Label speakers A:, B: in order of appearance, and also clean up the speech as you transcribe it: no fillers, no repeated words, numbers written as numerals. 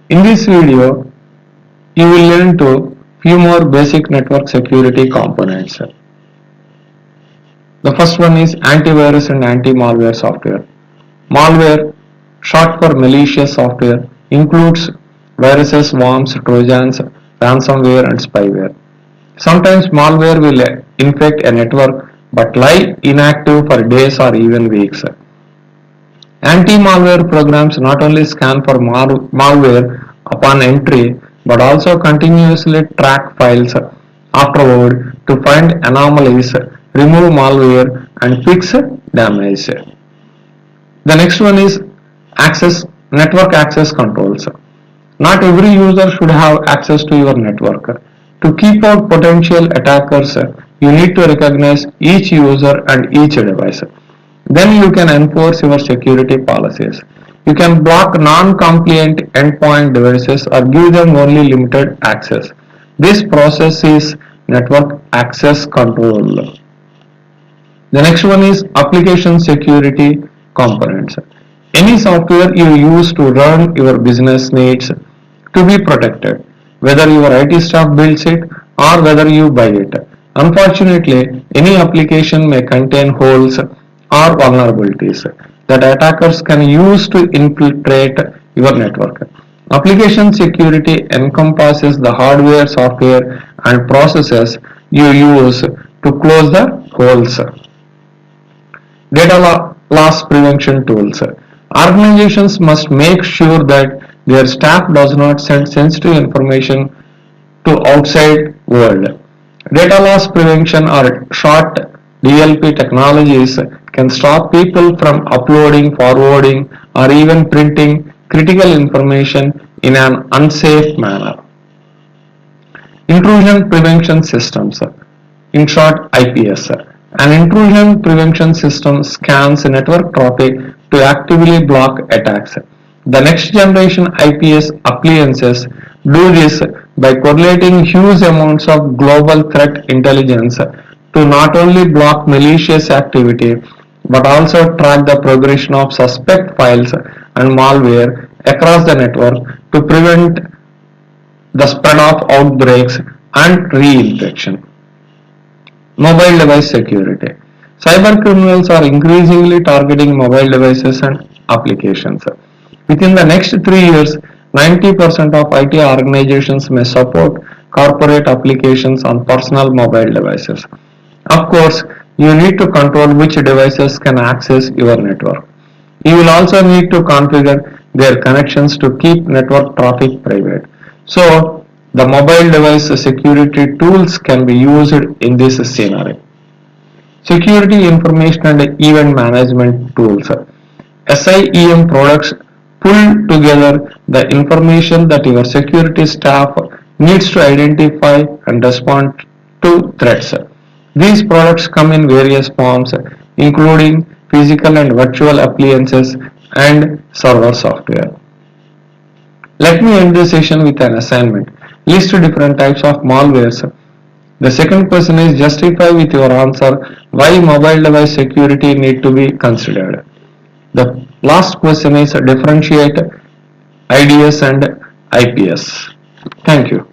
A: In this video, you will learn to few more basic network security components. The first one is antivirus and anti-malware software. Malware, short for malicious software, includes viruses, worms, trojans, ransomware and spyware. Sometimes malware will infect a network but lie inactive for days or even weeks. Anti-malware programs not only scan for malware upon entry but also continuously track files afterward to find anomalies, remove malware and fix damage. The next one is network access controls. Not every user should have access to your network. To keep out potential attackers, you need to recognize each user and each device. Then you can enforce your security policies. You can block non-compliant endpoint devices or give them only limited access. This process is network access control. The next one is application security components. Any software you use to run your business needs to be protected, whether your IT staff builds it or whether you buy it. Unfortunately, any application may contain holes or vulnerabilities that attackers can use to infiltrate your network. Application security encompasses the hardware, software, and processes you use to close the holes. Data loss prevention tools. Organizations must make sure that their staff does not send sensitive information to outside world. Data loss prevention or short DLP technologies can stop people from uploading, forwarding, or even printing critical information in an unsafe manner. Intrusion prevention systems, in short IPS. An intrusion prevention system scans network traffic to actively block attacks. The next generation IPS appliances do this by correlating huge amounts of global threat intelligence to not only block malicious activity but also track the progression of suspect files and malware across the network to prevent the spread of outbreaks and reinfection. Mobile device security. Cyber criminals are increasingly targeting mobile devices and applications. Within the next 3 years, 90% of IT organizations may support corporate applications on personal mobile devices. Of course, you need to control which devices can access your network. You will also need to configure their connections to keep network traffic private. So, the mobile device security tools can be used in this scenario. Security information and event management tools. SIEM products pull together the information that your security staff needs to identify and respond to threats. These products come in various forms, including physical and virtual appliances and server software. Let me end this session with an assignment. List different types of malwares. The second question is justify with your answer why mobile device security need to be considered. The last question is differentiate IDS and IPS. Thank you.